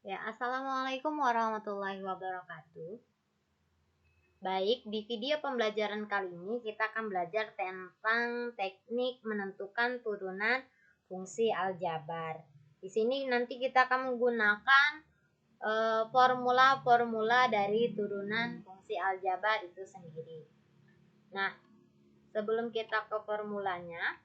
Ya, assalamualaikum warahmatullahi wabarakatuh. Baik, di video pembelajaran kali ini kita akan belajar tentang teknik menentukan turunan fungsi aljabar. Di sini nanti kita akan menggunakan formula-formula dari turunan fungsi aljabar itu sendiri. Nah, sebelum kita ke formulanya,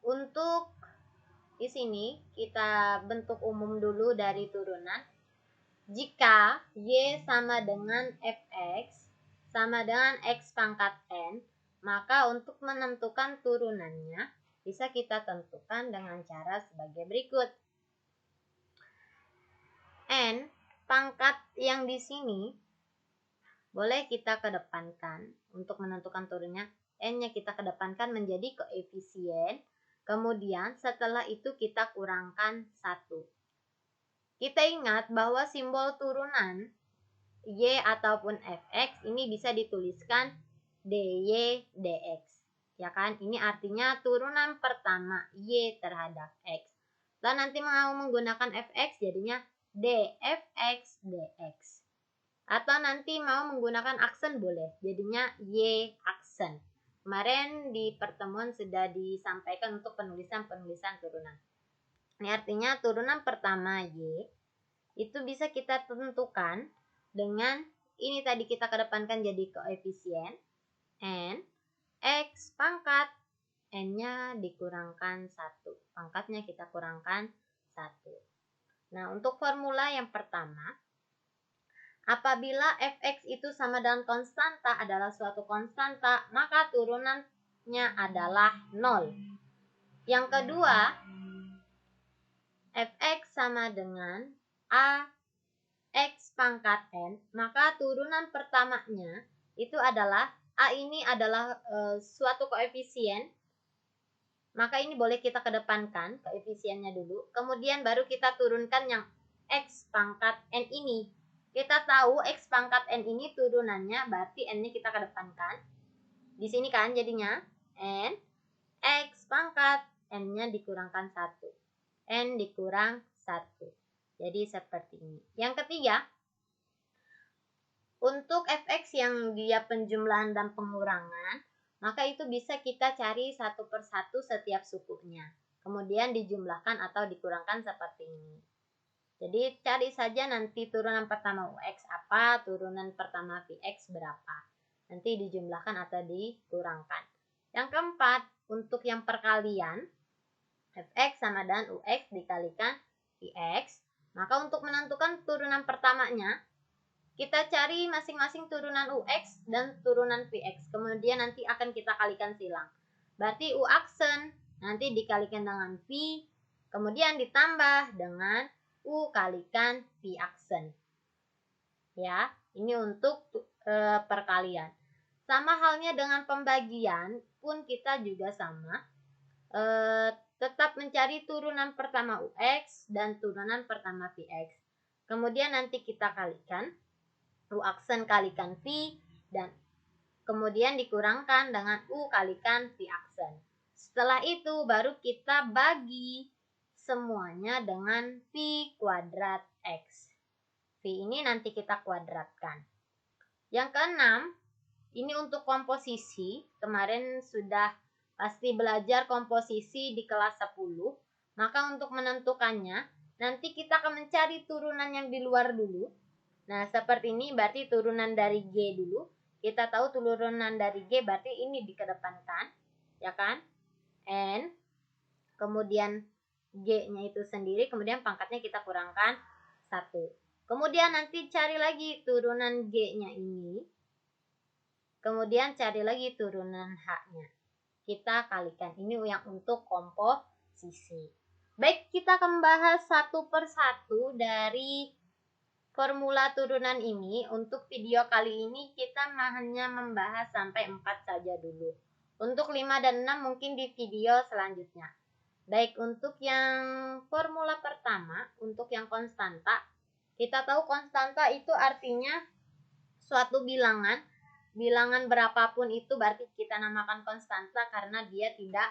untuk di sini kita bentuk umum dulu dari turunan. Jika Y sama dengan Fx sama dengan X pangkat N, maka untuk menentukan turunannya bisa kita tentukan dengan cara sebagai berikut. N pangkat yang di sini boleh kita kedepankan untuk menentukan turunnya. N-nya kita kedepankan menjadi koefisien. Kemudian setelah itu kita kurangkan 1. Kita ingat bahwa simbol turunan Y ataupun Fx ini bisa dituliskan dy dx. Ya kan? Ini artinya turunan pertama Y terhadap X. Dan nanti mau menggunakan Fx jadinya dfx dx. Atau nanti mau menggunakan aksen boleh, jadinya Y aksen. Kemarin di pertemuan sudah disampaikan untuk penulisan turunan. Ini artinya turunan pertama Y itu bisa kita tentukan dengan ini tadi kita kedepankan jadi koefisien N, X pangkat N-nya dikurangkan 1. Pangkatnya kita kurangkan 1. Nah, untuk formula yang pertama, apabila Fx itu sama dengan konstanta adalah suatu konstanta, maka turunannya adalah 0. Yang kedua, Fx sama dengan A X pangkat N, maka turunan pertamanya itu adalah A ini adalah suatu koefisien, maka ini boleh kita kedepankan koefisiennya dulu, kemudian baru kita turunkan yang X pangkat N ini. Kita tahu X pangkat N ini turunannya berarti N-nya kita kedepankan. Di sini kan jadinya N X pangkat N-nya dikurangkan 1. N dikurang 1. Jadi seperti ini. Yang ketiga, untuk Fx yang dia penjumlahan dan pengurangan, maka itu bisa kita cari satu persatu setiap sukunya. Kemudian dijumlahkan atau dikurangkan seperti ini. Jadi cari saja nanti turunan pertama Ux apa, turunan pertama Vx berapa. Nanti dijumlahkan atau dikurangkan. Yang keempat, untuk yang perkalian, Fx sama dengan Ux dikalikan Vx. Maka untuk menentukan turunan pertamanya, kita cari masing-masing turunan Ux dan turunan Vx. Kemudian nanti akan kita kalikan silang. Berarti U aksen nanti dikalikan dengan V. Kemudian ditambah dengan U kalikan V aksen. Ya, ini untuk perkalian. Sama halnya dengan pembagian pun kita juga sama. Tetap mencari turunan pertama Ux dan turunan pertama Vx. Kemudian nanti kita kalikan U aksen kalikan V dan kemudian dikurangkan dengan U kalikan V aksen. Setelah itu baru kita bagi semuanya dengan V kuadrat X. V ini nanti kita kuadratkan. Yang keenam, ini untuk komposisi. Kemarin sudah pasti belajar komposisi di kelas 10. Maka untuk menentukannya, nanti kita akan mencari turunan yang di luar dulu. Nah, seperti ini berarti turunan dari G dulu. Kita tahu turunan dari G berarti ini dikedepankan, ya kan? N, kemudian G-nya itu sendiri, kemudian pangkatnya kita kurangkan 1. Kemudian nanti cari lagi turunan G-nya ini. Kemudian cari lagi turunan H-nya. Kita kalikan. Ini yang untuk komposisi. Baik, kita akan membahas satu persatu dari formula turunan ini. Untuk video kali ini kita hanya membahas sampai 4 saja dulu. Untuk 5 dan 6 mungkin di video selanjutnya. Baik, untuk yang formula pertama, untuk yang konstanta, kita tahu konstanta itu artinya suatu bilangan berapapun itu berarti kita namakan konstanta karena dia tidak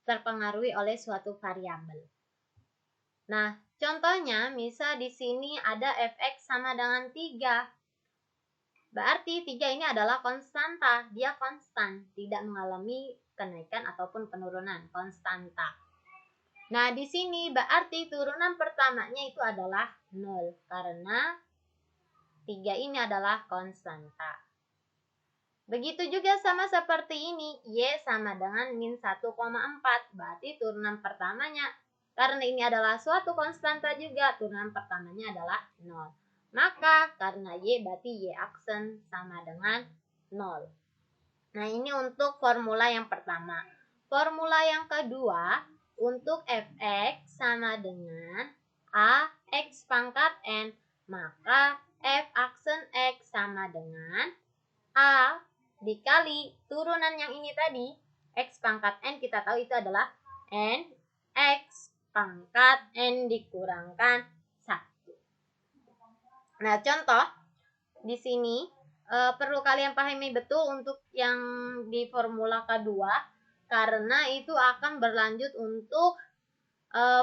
terpengaruhi oleh suatu variabel. Nah, contohnya misal di sini ada fx sama dengan 3. Berarti 3 ini adalah konstanta, dia konstan, tidak mengalami kenaikan ataupun penurunan, konstanta. Nah, di sini berarti turunan pertamanya itu adalah 0 karena 3 ini adalah konstanta. Begitu juga sama seperti ini, Y sama dengan min 1,4. Berarti turunan pertamanya, karena ini adalah suatu konstanta juga, turunan pertamanya adalah 0. Maka karena Y berarti Y aksen sama dengan 0. Nah, ini untuk formula yang pertama. Formula yang kedua, untuk fx sama dengan A x pangkat n, maka f aksen x sama dengan A dikali turunan yang ini tadi, x pangkat n kita tahu itu adalah n, x pangkat n dikurangkan 1. Nah, contoh di sini perlu kalian pahami betul untuk yang di formula kedua, karena itu akan berlanjut untuk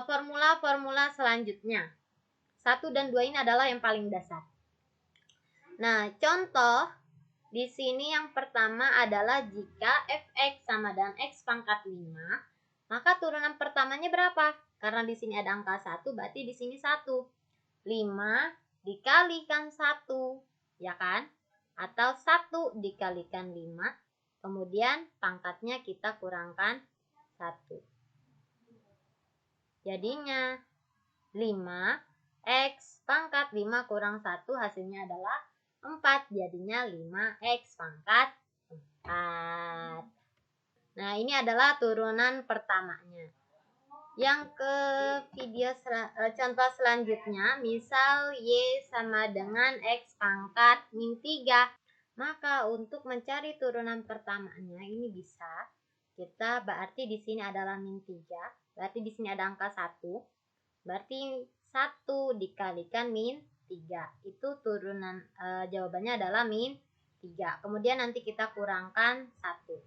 formula-formula selanjutnya. 1 dan 2 ini adalah yang paling dasar. Nah, contoh di sini yang pertama adalah jika fx sama dengan x pangkat 5, maka turunan pertamanya berapa? Karena di sini ada angka 1, berarti di sini 1. 5 dikalikan 1, ya kan? Atau 1 dikalikan 5, kemudian pangkatnya kita kurangkan 1. Jadinya 5x pangkat 5 kurang 1 hasilnya adalah 4. Jadinya 5x pangkat 4. Nah, ini adalah turunan pertamanya. Yang ke contoh selanjutnya, misal Y sama dengan X pangkat min 3. Maka untuk mencari turunan pertamanya ini bisa kita berarti di sini adalah min 3. Berarti di sini ada angka 1. Berarti 1 dikalikan min 3. Itu turunan jawabannya adalah min 3. Kemudian nanti kita kurangkan 1.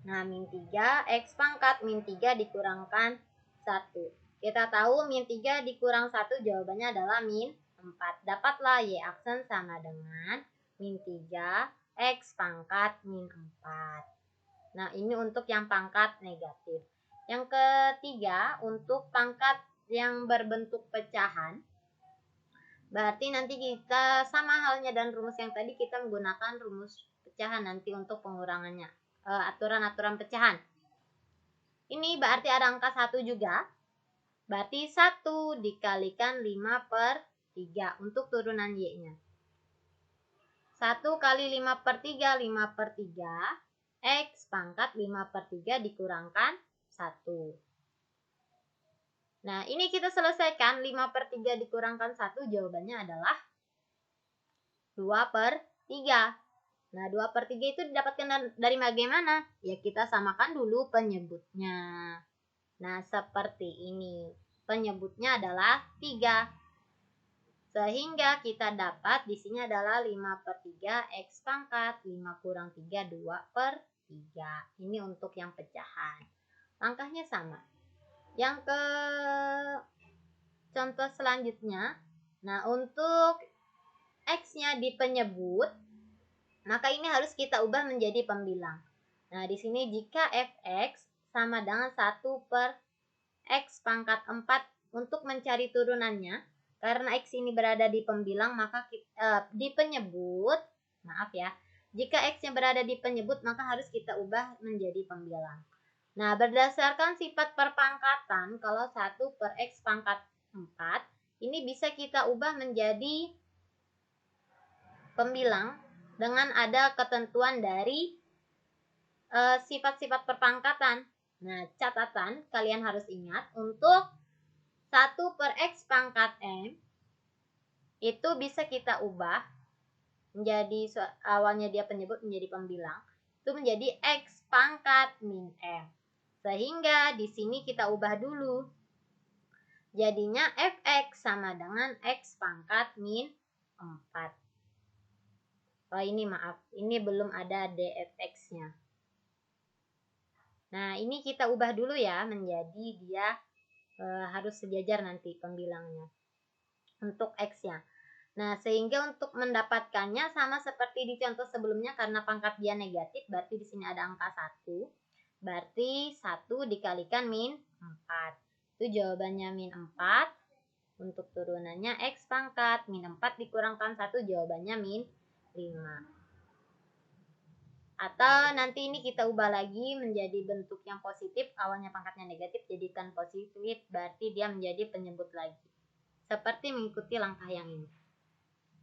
Nah, min 3 X pangkat min 3 dikurangkan 1. Kita tahu min 3 dikurang 1 jawabannya adalah min 4. Dapatlah Y aksen sama dengan min 3 X pangkat min 4. Nah, ini untuk yang pangkat negatif. Yang ketiga, untuk pangkat yang berbentuk pecahan. Berarti nanti kita sama halnya dan rumus yang tadi, kita menggunakan rumus pecahan nanti untuk pengurangannya. Aturan-aturan pecahan. Ini berarti ada angka 1 juga. Berarti 1 dikalikan 5/3 untuk turunan Y-nya. 1 kali 5/3, 5/3. X pangkat 5/3 dikurangkan 1. Nah, ini kita selesaikan. 5/3 dikurangkan 1, jawabannya adalah 2/3. Nah, 2/3 itu didapatkan dari bagaimana? Ya, kita samakan dulu penyebutnya. Nah, seperti ini. Penyebutnya adalah 3. Sehingga kita dapat di sini adalah 5/3 X pangkat 5 kurang 3, 2/3. Ini untuk yang pecahan. Langkahnya sama. Yang ke contoh selanjutnya. Nah, untuk X-nya di penyebut, maka ini harus kita ubah menjadi pembilang. Nah, di sini jika fx sama dengan 1/x pangkat 4 untuk mencari turunannya, karena x ini berada di pembilang, maka di penyebut, maaf ya, jika x-nya berada di penyebut, maka harus kita ubah menjadi pembilang. Nah, berdasarkan sifat perpangkatan, kalau 1/x pangkat 4, ini bisa kita ubah menjadi pembilang dengan ada ketentuan dari sifat-sifat perpangkatan. Nah, catatan kalian harus ingat untuk 1/x pangkat m itu bisa kita ubah menjadi awalnya dia penyebut menjadi pembilang, itu menjadi x pangkat min m. Sehingga di sini kita ubah dulu. Jadinya fx sama dengan x pangkat min 4. Oh, ini maaf, ini belum ada dfx-nya. Nah, ini kita ubah dulu ya menjadi dia harus sejajar nanti pembilangnya untuk X-nya. Nah, sehingga untuk mendapatkannya sama seperti di contoh sebelumnya, karena pangkat dia negatif, berarti di sini ada angka 1. Berarti 1 dikalikan min 4. Itu jawabannya min 4. Untuk turunannya X pangkat. Min 4 dikurangkan 1, jawabannya min 5. Atau nanti ini kita ubah lagi menjadi bentuk yang positif. Awalnya pangkatnya negatif, jadikan positif. Berarti dia menjadi penyebut lagi. Seperti mengikuti langkah yang ini.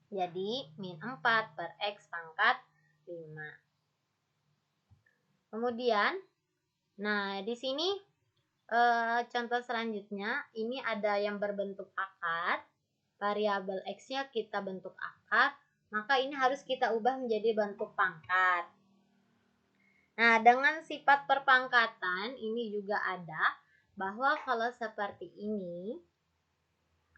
Jadi, min 4 per X pangkat 5. Kemudian, nah di sini contoh selanjutnya, ini ada yang berbentuk akar. Variabel X-nya kita bentuk akar, maka ini harus kita ubah menjadi bentuk pangkat. Nah, dengan sifat perpangkatan, ini juga ada, bahwa kalau seperti ini,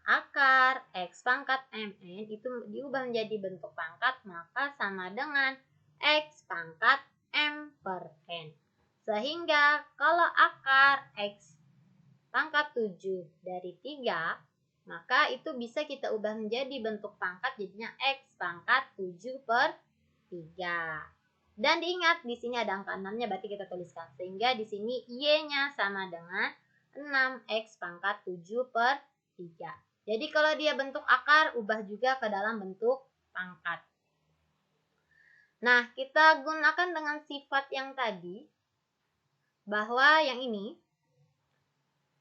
akar X pangkat MN itu diubah menjadi bentuk pangkat, maka sama dengan X pangkat M per N. Sehingga kalau akar X pangkat 7 dari 3, maka itu bisa kita ubah menjadi bentuk pangkat, jadinya X pangkat 7 per 3. Dan diingat di sini ada angka 6-nya, berarti kita tuliskan. Sehingga di sini Y-nya sama dengan 6X pangkat 7 per 3. Jadi kalau dia bentuk akar, ubah juga ke dalam bentuk pangkat. Nah, kita gunakan dengan sifat yang tadi, bahwa yang ini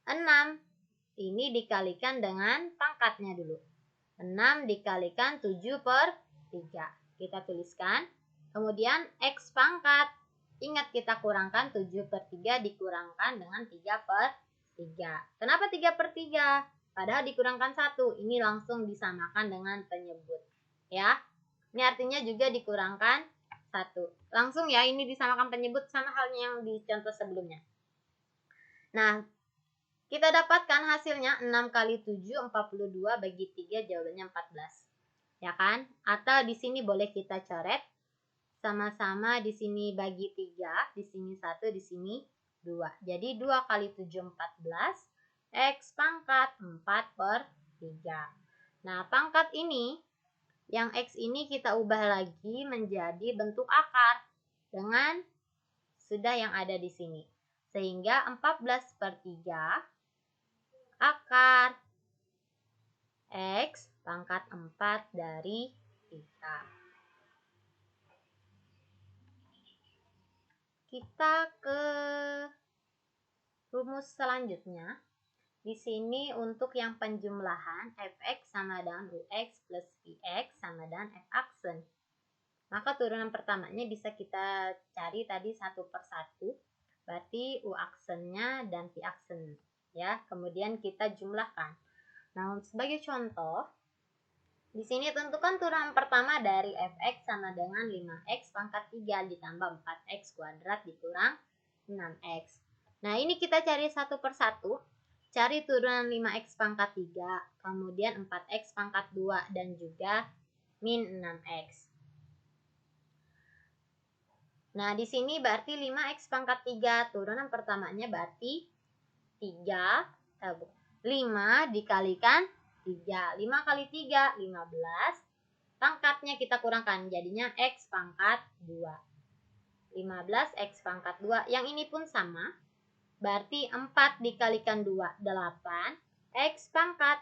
6 ini dikalikan dengan pangkatnya dulu. 6 dikalikan 7 per 3. Kita tuliskan. Kemudian X pangkat. Ingat kita kurangkan 7 per 3 dikurangkan dengan 3 per 3. Kenapa 3 per 3? Padahal dikurangkan 1. Ini langsung disamakan dengan penyebut. Ya. Ini artinya juga dikurangkan 1. Langsung ya, ini disamakan penyebut sama halnya yang di contoh sebelumnya. Nah, kita dapatkan hasilnya 6 kali 7, 42 bagi 3, jawabannya 14. Ya kan? Atau di sini boleh kita coret. Sama-sama di sini bagi 3, di sini 1, di sini 2. Jadi 2 kali 7, 14. X pangkat 4 per 3. Nah, pangkat ini, yang X ini kita ubah lagi menjadi bentuk akar dengan sudah yang ada di sini. Sehingga 14 per 3 akar X pangkat 4 dari 3. Kita ke rumus selanjutnya. Di sini untuk yang penjumlahan fx sama dengan ux plus vx sama dengan f aksen. Maka turunan pertamanya bisa kita cari tadi satu per satu. Berarti u aksennya dan v aksen. Ya, kemudian kita jumlahkan. Nah, sebagai contoh, di sini tentukan turunan pertama dari fx sama dengan 5x pangkat 3 ditambah 4x kuadrat dikurang 6x. Nah, ini kita cari satu per satu. Cari turunan 5x pangkat 3, kemudian 4x pangkat 2, dan juga min 6x. Nah, di sini berarti 5x pangkat 3, turunan pertamanya berarti 5 dikalikan 3. 5 kali 3, 15. Pangkatnya kita kurangkan, jadinya x pangkat 2. 15x pangkat 2. Yang ini pun sama. Berarti 4 dikalikan 2, 8. X pangkat.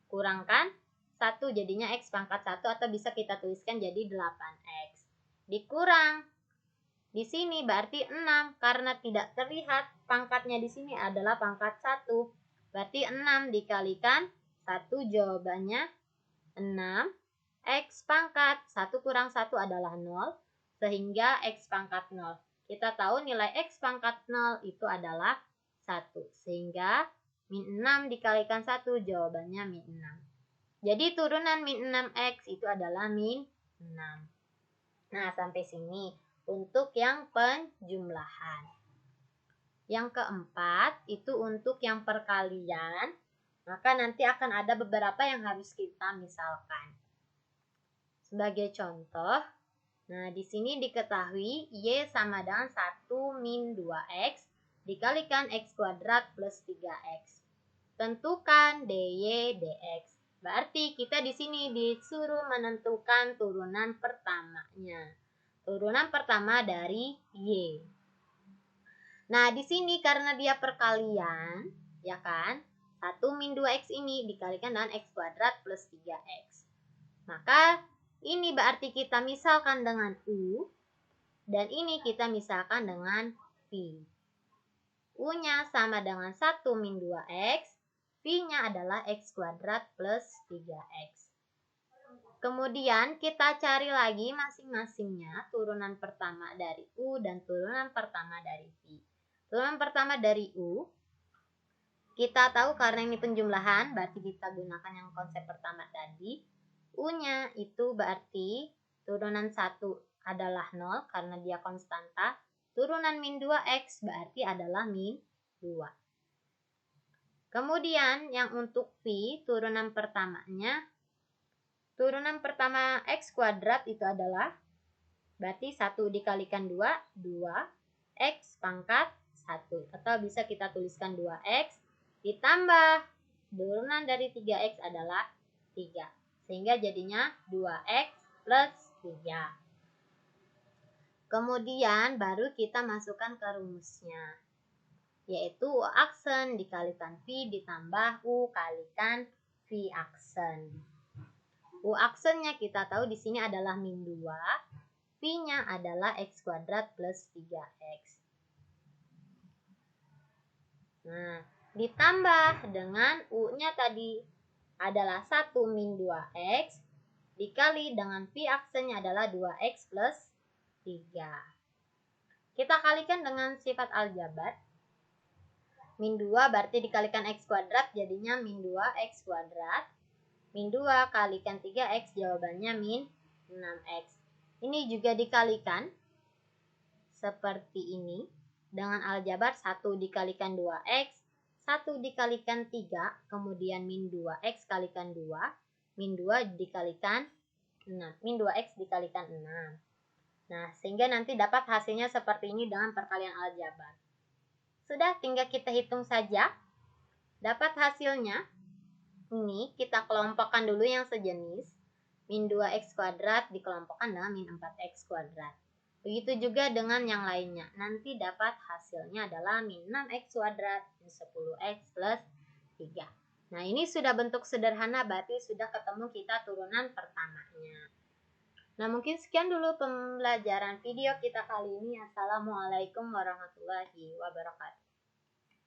Kurangkan 1, jadinya X pangkat 1. Atau bisa kita tuliskan jadi 8X. Dikurang. Di sini berarti 6. Karena tidak terlihat, pangkatnya di sini adalah pangkat 1. Berarti 6 dikalikan 1, jawabannya 6. X pangkat 1 kurang 1 adalah 0. Sehingga X pangkat 0. Kita tahu nilai X pangkat 0 itu adalah 1. Sehingga min 6 dikalikan 1, jawabannya min 6. Jadi turunan min 6X itu adalah min 6. Nah, sampai sini untuk yang penjumlahan. Yang keempat itu untuk yang perkalian. Maka nanti akan ada beberapa yang harus kita misalkan. Sebagai contoh, Nah, di sini diketahui Y sama dengan 1 min 2X dikalikan X kuadrat plus 3X. Tentukan dy dx. Berarti kita di sini disuruh menentukan turunan pertamanya. Turunan pertama dari Y. Nah, di sini karena dia perkalian, ya kan? 1 min 2X ini dikalikan dengan X kuadrat plus 3X. Maka ini berarti kita misalkan dengan U, dan ini kita misalkan dengan V. U-nya sama dengan 1 min 2X, V-nya adalah X kuadrat plus 3X. Kemudian kita cari lagi masing-masingnya turunan pertama dari U dan turunan pertama dari V. Turunan pertama dari U, kita tahu karena ini penjumlahan, berarti kita gunakan yang konsep pertama tadi. U-nya itu berarti turunan 1 adalah 0 karena dia konstanta. Turunan min 2X berarti adalah min 2. Kemudian yang untuk V, turunan pertamanya, turunan pertama X kuadrat itu adalah, berarti 1 dikalikan 2, 2, X pangkat 1. Atau bisa kita tuliskan 2X ditambah turunan dari 3X adalah 3. Sehingga jadinya 2X plus 3. Kemudian baru kita masukkan ke rumusnya, yaitu U aksen dikalikan V ditambah U kalikan V aksen. U aksennya kita tahu di sini adalah min 2, V-nya adalah X kuadrat plus 3X. Nah, ditambah dengan U-nya tadi adalah 1 min 2X dikali dengan V aksennya adalah 2X plus 3. Kita kalikan dengan sifat aljabar. Min 2 berarti dikalikan X kuadrat jadinya min 2X kuadrat. Min 2 kalikan 3X jawabannya min 6X. Ini juga dikalikan seperti ini. Dengan aljabar 1 dikalikan 2X, 1 dikalikan 3, kemudian min 2X kalikan 2, min 2 dikalikan 6, min 2X dikalikan 6. Nah, sehingga nanti dapat hasilnya seperti ini dengan perkalian aljabar. Sudah, tinggal kita hitung saja. Dapat hasilnya, ini kita kelompokkan dulu yang sejenis. Min 2X kuadrat dikelompokkan dengan min 4X kuadrat. Begitu juga dengan yang lainnya. Nanti dapat hasilnya adalah min 6X kuadrat, min 10X plus 3. Nah, ini sudah bentuk sederhana, berarti sudah ketemu kita turunan pertamanya. Nah, mungkin sekian dulu pembelajaran video kita kali ini. Assalamualaikum warahmatullahi wabarakatuh.